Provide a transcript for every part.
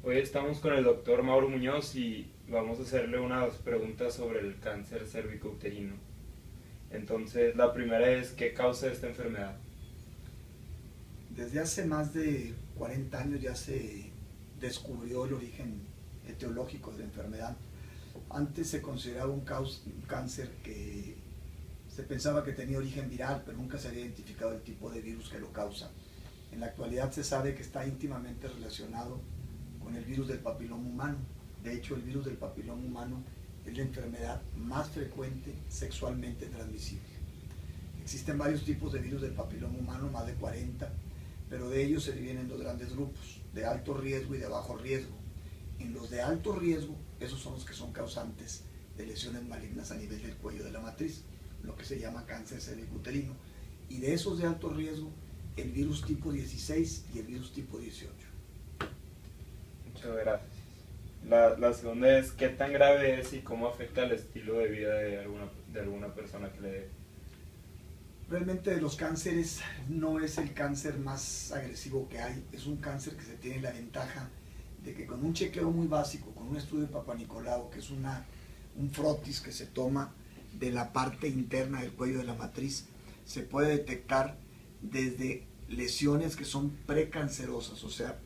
Hoy estamos con el doctor Mauro Muñoz y vamos a hacerle unas preguntas sobre el cáncer cervicouterino. Entonces, la primera es, ¿qué causa esta enfermedad? Desde hace más de 40 años ya se descubrió el origen etiológico de la enfermedad. Antes se consideraba un cáncer que se pensaba que tenía origen viral, pero nunca se había identificado el tipo de virus que lo causa. En la actualidad se sabe que está íntimamente relacionado con el virus del papiloma humano. De hecho, el virus del papiloma humano es la enfermedad más frecuente sexualmente transmisible. Existen varios tipos de virus del papiloma humano, más de 40, pero de ellos se dividen en dos grandes grupos, de alto riesgo y de bajo riesgo. En los de alto riesgo, esos son los que son causantes de lesiones malignas a nivel del cuello de la matriz, lo que se llama cáncer cervicuterino. Y de esos de alto riesgo, el virus tipo 16 y el virus tipo 18. Muchas gracias. La segunda es, ¿qué tan grave es y cómo afecta el estilo de vida de alguna persona que le dé? Realmente de los cánceres no es el cáncer más agresivo que hay, es un cáncer que se tiene la ventaja de que con un chequeo muy básico, con un estudio de Papa Nicolau, que es un frotis que se toma de la parte interna del cuello de la matriz, se puede detectar desde lesiones que son precancerosas, o sea,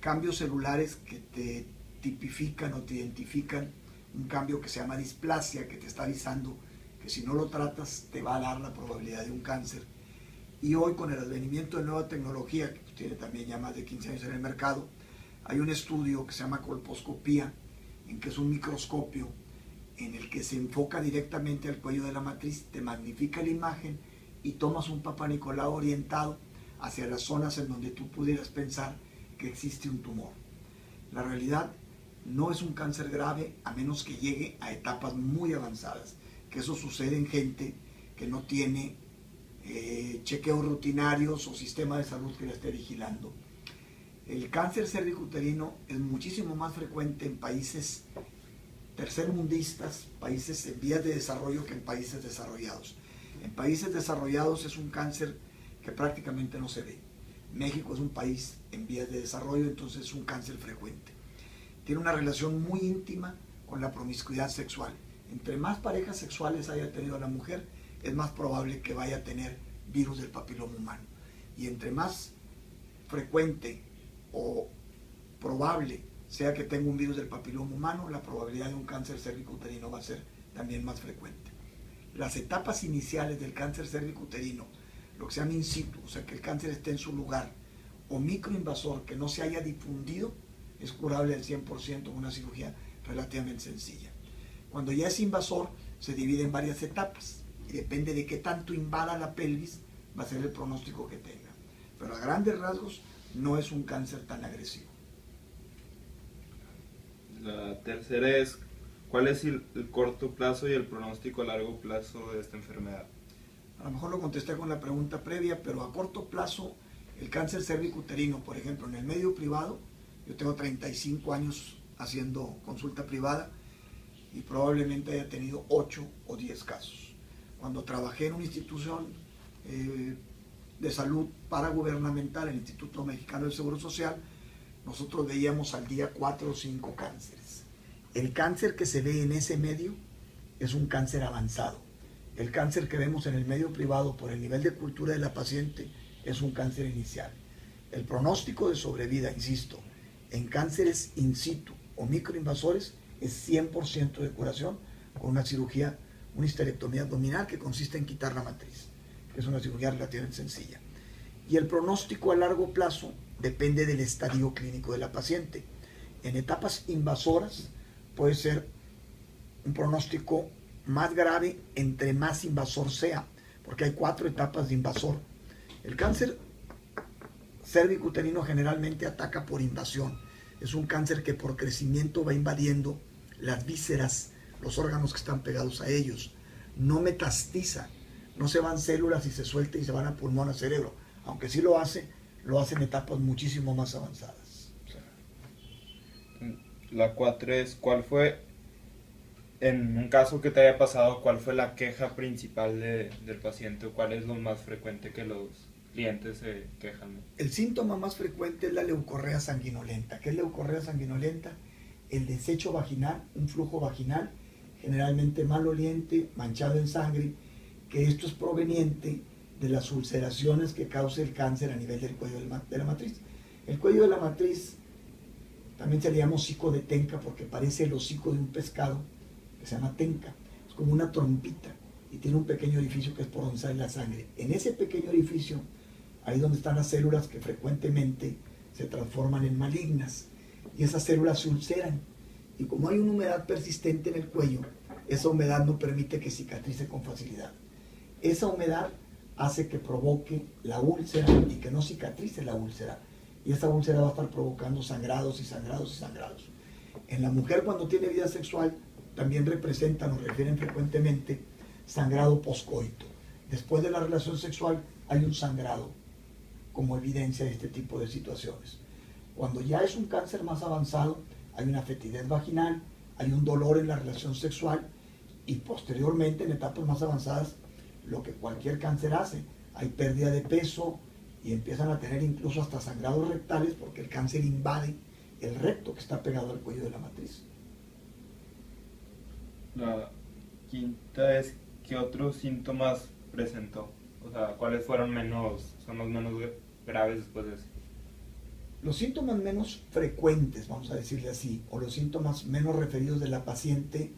cambios celulares que te tipifican o te identifican un cambio que se llama displasia, que te está avisando que si no lo tratas te va a dar la probabilidad de un cáncer. Y hoy, con el advenimiento de nueva tecnología, que tiene también ya más de 15 años en el mercado, hay un estudio que se llama colposcopía, en que es un microscopio en el que se enfoca directamente al cuello de la matriz, te magnifica la imagen y tomas un Papa Nicolau orientado hacia las zonas en donde tú pudieras pensar que existe un tumor. La realidad no es un cáncer grave a menos que llegue a etapas muy avanzadas, que eso sucede en gente que no tiene chequeos rutinarios o sistema de salud que la esté vigilando. El cáncer cervicuterino es muchísimo más frecuente en países tercermundistas, países en vías de desarrollo, que en países desarrollados. En países desarrollados es un cáncer que prácticamente no se ve. México es un país en vías de desarrollo, entonces es un cáncer frecuente. Tiene una relación muy íntima con la promiscuidad sexual. Entre más parejas sexuales haya tenido la mujer, es más probable que vaya a tener virus del papiloma humano. Y entre más frecuente o probable sea que tenga un virus del papiloma humano, la probabilidad de un cáncer cervicuterino va a ser también más frecuente. Las etapas iniciales del cáncer cervicuterino, lo que se llama in situ, o sea que el cáncer esté en su lugar, o microinvasor que no se haya difundido, es curable al 100% con una cirugía relativamente sencilla. Cuando ya es invasor, se divide en varias etapas y depende de qué tanto invada la pelvis, va a ser el pronóstico que tenga. Pero a grandes rasgos, no es un cáncer tan agresivo. La tercera es, ¿cuál es el corto plazo y el pronóstico a largo plazo de esta enfermedad? A lo mejor lo contesté con la pregunta previa, pero a corto plazo, el cáncer cervicuterino, por ejemplo, en el medio privado, yo tengo 35 años haciendo consulta privada y probablemente haya tenido 8 o 10 casos. Cuando trabajé en una institución de salud paragubernamental, el Instituto Mexicano del Seguro Social, nosotros veíamos al día 4 o 5 cánceres. El cáncer que se ve en ese medio es un cáncer avanzado. El cáncer que vemos en el medio privado por el nivel de cultura de la paciente es un cáncer inicial. El pronóstico de sobrevida, insisto, en cánceres in situ o microinvasores es 100% de curación con una cirugía, una histerectomía abdominal que consiste en quitar la matriz, que es una cirugía relativamente sencilla. Y el pronóstico a largo plazo depende del estadio clínico de la paciente. En etapas invasoras puede ser un pronóstico más grave entre más invasor sea, porque hay 4 etapas de invasor. El cáncer cervicuterino generalmente ataca por invasión. Es un cáncer que por crecimiento va invadiendo las vísceras, los órganos que están pegados a ellos. No metastiza, no se van células y se suelta y se van a pulmón, a cerebro. Aunque sí lo hace en etapas muchísimo más avanzadas. La 4 es, ¿cuál fue, en un caso que te haya pasado, cuál fue la queja principal del paciente o cuál es lo más frecuente clientes se quejan? El síntoma más frecuente es la leucorrea sanguinolenta. ¿Qué es leucorrea sanguinolenta? El desecho vaginal, un flujo vaginal, generalmente maloliente, manchado en sangre, que esto es proveniente de las ulceraciones que causa el cáncer a nivel del cuello de la matriz. El cuello de la matriz también se le llama hocico de tenca porque parece el hocico de un pescado que se llama tenca. Es como una trompita y tiene un pequeño orificio que es por donde sale la sangre. En ese pequeño orificio, ahí donde están las células que frecuentemente se transforman en malignas y esas células se ulceran. Y como hay una humedad persistente en el cuello, esa humedad no permite que cicatrice con facilidad. Esa humedad hace que provoque la úlcera y que no cicatrice la úlcera. Y esa úlcera va a estar provocando sangrados y sangrados y sangrados. En la mujer cuando tiene vida sexual también representan o refieren frecuentemente sangrado poscoito. Después de la relación sexual hay un sangrado como evidencia de este tipo de situaciones. Cuando ya es un cáncer más avanzado, hay una fetidez vaginal, hay un dolor en la relación sexual y posteriormente en etapas más avanzadas lo que cualquier cáncer hace, hay pérdida de peso y empiezan a tener incluso hasta sangrados rectales porque el cáncer invade el recto que está pegado al cuello de la matriz. La quinta es, ¿qué otros síntomas presentó? O sea, ¿cuáles son los menos graves después de eso? Los síntomas menos frecuentes, vamos a decirle así, o los síntomas menos referidos de la paciente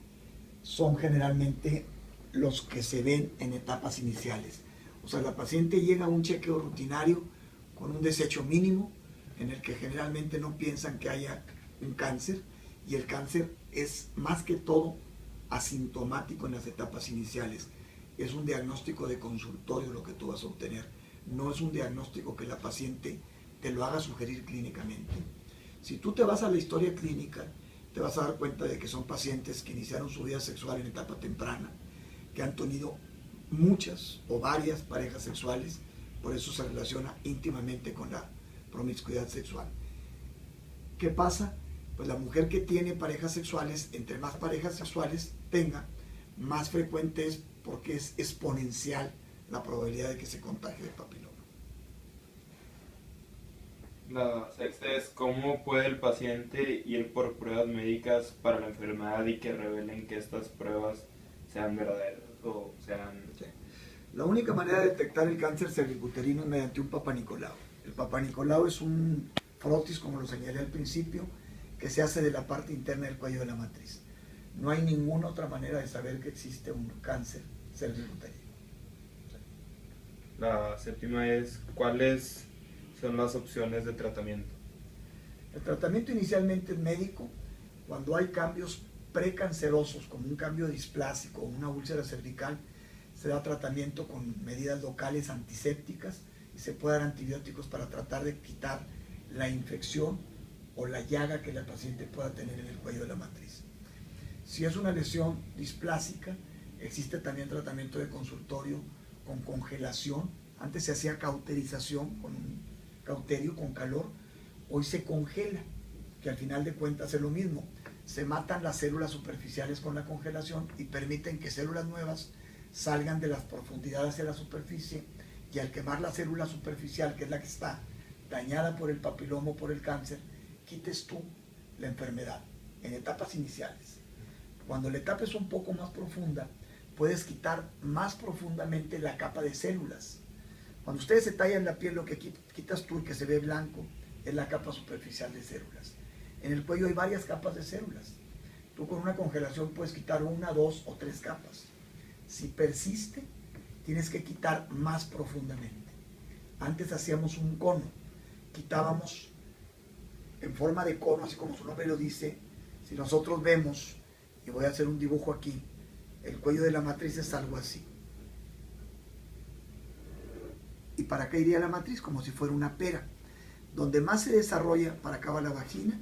son generalmente los que se ven en etapas iniciales. O sea, la paciente llega a un chequeo rutinario con un desecho mínimo en el que generalmente no piensan que haya un cáncer y el cáncer es más que todo asintomático en las etapas iniciales. Es un diagnóstico de consultorio lo que tú vas a obtener. No es un diagnóstico que la paciente te lo haga sugerir clínicamente. Si tú te vas a la historia clínica, te vas a dar cuenta de que son pacientes que iniciaron su vida sexual en etapa temprana, que han tenido muchas o varias parejas sexuales, por eso se relaciona íntimamente con la promiscuidad sexual. ¿Qué pasa? Pues la mujer que tiene parejas sexuales, entre más parejas sexuales tenga, más frecuente es porque es exponencial la probabilidad de que se contagie de papiloma. La sexta es, ¿cómo puede el paciente ir por pruebas médicas para la enfermedad y que revelen que estas pruebas sean verdaderas o sean... Sí. La única manera de detectar el cáncer cervicuterino es mediante un Papa Nicolau. El Papa Nicolau es un frotis, como lo señalé al principio, que se hace de la parte interna del cuello de la matriz. No hay ninguna otra manera de saber que existe un cáncer cervicuterino. La séptima es, ¿cuáles son las opciones de tratamiento? El tratamiento inicialmente es médico. Cuando hay cambios precancerosos, como un cambio displásico o una úlcera cervical, se da tratamiento con medidas locales antisépticas y se puede dar antibióticos para tratar de quitar la infección o la llaga que la paciente pueda tener en el cuello de la matriz. Si es una lesión displásica, existe también tratamiento de consultorio con congelación. Antes se hacía cauterización con un cauterio con calor, hoy se congela, que al final de cuentas es lo mismo. Se matan las células superficiales con la congelación y permiten que células nuevas salgan de las profundidades hacia la superficie, y al quemar la célula superficial, que es la que está dañada por el papiloma o por el cáncer, quites tú la enfermedad en etapas iniciales. Cuando la etapa es un poco más profunda, puedes quitar más profundamente la capa de células. Cuando ustedes se tallan la piel, lo que quitas tú y que se ve blanco es la capa superficial de células. En el cuello hay varias capas de células. Tú con una congelación puedes quitar 1, 2 o 3 capas. Si persiste, tienes que quitar más profundamente. Antes hacíamos un cono, quitábamos en forma de cono, así como su nombre lo dice. Si nosotros vemos, y voy a hacer un dibujo aquí, el cuello de la matriz es algo así. ¿Y para qué iría la matriz? Como si fuera una pera. Donde más se desarrolla, para acá va la vagina,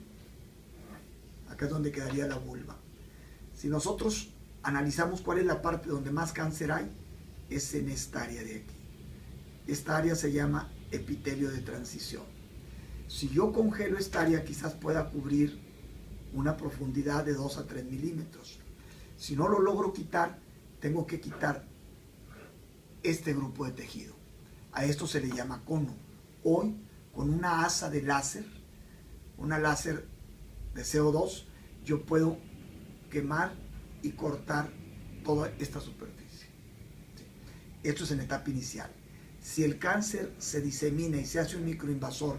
acá es donde quedaría la vulva. Si nosotros analizamos cuál es la parte donde más cáncer hay, es en esta área de aquí. Esta área se llama epitelio de transición. Si yo congelo esta área, quizás pueda cubrir una profundidad de 2 a 3 milímetros. Si no lo logro quitar, tengo que quitar este grupo de tejido. A esto se le llama cono. Hoy, con una asa de láser, una láser de CO2, yo puedo quemar y cortar toda esta superficie. ¿Sí? Esto es en etapa inicial. Si el cáncer se disemina y se hace un microinvasor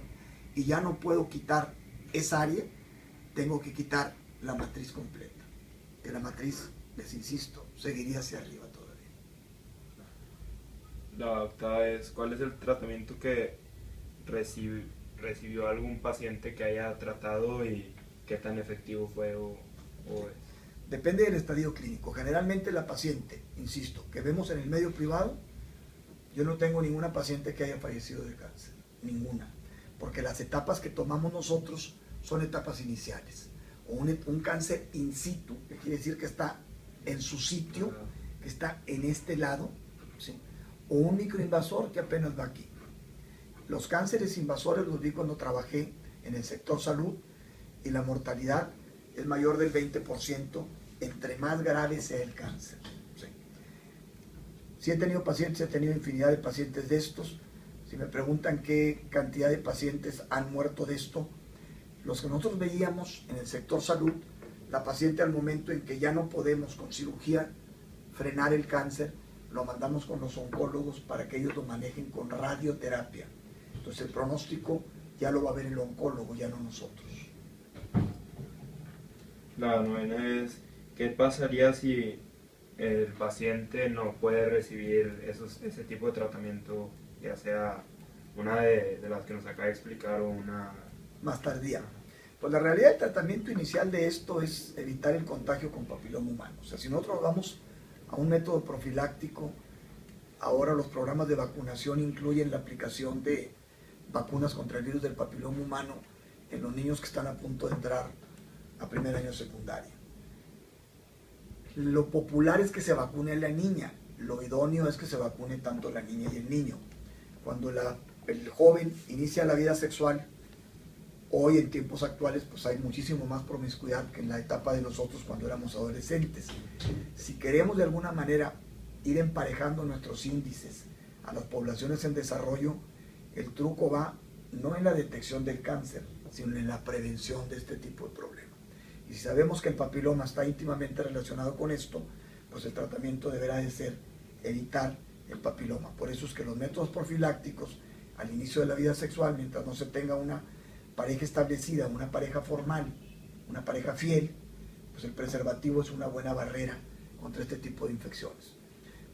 y ya no puedo quitar esa área, tengo que quitar la matriz completa. Que la matriz, les insisto, seguiría hacia arriba todavía. La octava es, ¿cuál es el tratamiento que recibió algún paciente que haya tratado y qué tan efectivo fue o es? Depende del estadio clínico. Generalmente la paciente, insisto, que vemos en el medio privado, yo no tengo ninguna paciente que haya fallecido de cáncer, ninguna, porque las etapas que tomamos nosotros son etapas iniciales. O un cáncer in situ, que quiere decir que está en su sitio, que está en este lado, ¿sí? O un microinvasor que apenas va aquí. Los cánceres invasores los vi cuando trabajé en el sector salud y la mortalidad es mayor del 20% entre más grave sea el cáncer. ¿Sí? Si he tenido pacientes, he tenido infinidad de pacientes de estos. Si me preguntan qué cantidad de pacientes han muerto de esto, los que nosotros veíamos en el sector salud, la paciente al momento en que ya no podemos con cirugía frenar el cáncer, lo mandamos con los oncólogos para que ellos lo manejen con radioterapia. Entonces el pronóstico ya lo va a ver el oncólogo, ya no nosotros. La novena es, ¿qué pasaría si el paciente no puede recibir ese tipo de tratamiento, ya sea una de las que nos acaba de explicar o una más tardía? Pues la realidad del tratamiento inicial de esto es evitar el contagio con papiloma humano. O sea, si nosotros vamos a un método profiláctico, ahora los programas de vacunación incluyen la aplicación de vacunas contra el virus del papiloma humano en los niños que están a punto de entrar a primer año secundaria. Lo popular es que se vacune a la niña, lo idóneo es que se vacune tanto la niña y el niño. Cuando el joven inicia la vida sexual, hoy en tiempos actuales pues hay muchísimo más promiscuidad que en la etapa de nosotros cuando éramos adolescentes. Si queremos de alguna manera ir emparejando nuestros índices a las poblaciones en desarrollo, el truco va no en la detección del cáncer, sino en la prevención de este tipo de problemas. Y si sabemos que el papiloma está íntimamente relacionado con esto, pues el tratamiento deberá de ser evitar el papiloma. Por eso es que los métodos profilácticos al inicio de la vida sexual, mientras no se tenga una pareja establecida, una pareja formal, una pareja fiel, pues el preservativo es una buena barrera contra este tipo de infecciones.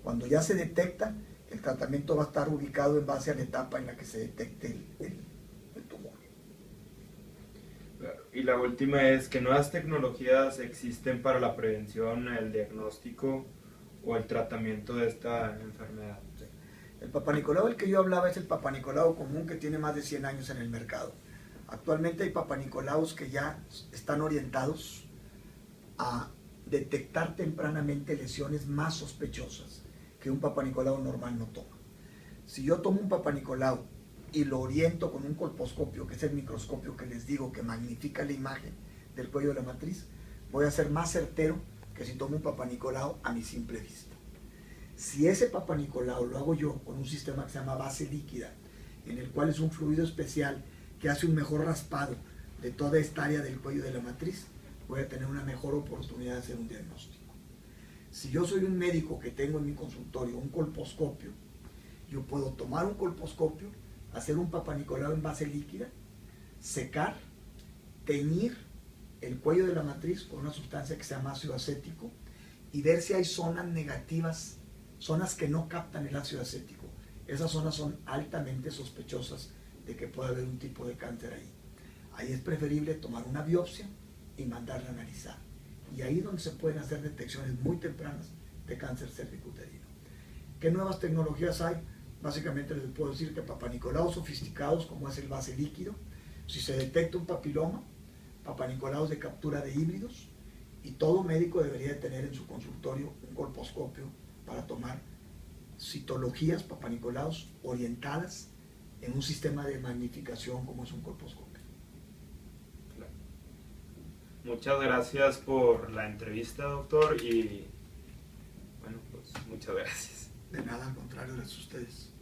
Cuando ya se detecta, el tratamiento va a estar ubicado en base a la etapa en la que se detecte el tumor. Y la última es, ¿qué nuevas tecnologías existen para la prevención, el diagnóstico o el tratamiento de esta enfermedad? Sí. El Papá Nicolau del que yo hablaba es el Papá Nicolau común que tiene más de 100 años en el mercado. Actualmente hay Papá Nicolaus que ya están orientados a detectar tempranamente lesiones más sospechosas que un Papá Nicolau normal no toma. Si yo tomo un Papá Nicolau y lo oriento con un colposcopio, que es el microscopio que les digo que magnifica la imagen del cuello de la matriz, voy a ser más certero que si tomo un Papá Nicolau a mi simple vista. Si ese Papá Nicolau lo hago yo con un sistema que se llama base líquida, en el cual es un fluido especial que hace un mejor raspado de toda esta área del cuello de la matriz, voy a tener una mejor oportunidad de hacer un diagnóstico. Si yo soy un médico que tengo en mi consultorio un colposcopio, yo puedo tomar un colposcopio, hacer un Papá Nicolau en base líquida, secar, teñir el cuello de la matriz con una sustancia que se llama ácido acético y ver si hay zonas negativas, zonas que no captan el ácido acético. Esas zonas son altamente sospechosas de que pueda haber un tipo de cáncer ahí. Ahí es preferible tomar una biopsia y mandarla a analizar. Y ahí es donde se pueden hacer detecciones muy tempranas de cáncer cervicuterino. ¿Qué nuevas tecnologías hay? Básicamente les puedo decir que Papá Nicolau sofisticados, como es el base líquido, si se detecta un papiloma, Papá Nicolau de captura de híbridos, y todo médico debería de tener en su consultorio un colposcopio para tomar citologías Papá Nicolau orientadas en un sistema de magnificación como es un colposcopio. Muchas gracias por la entrevista, doctor, y bueno, pues muchas gracias. De nada, al contrario, gracias a ustedes.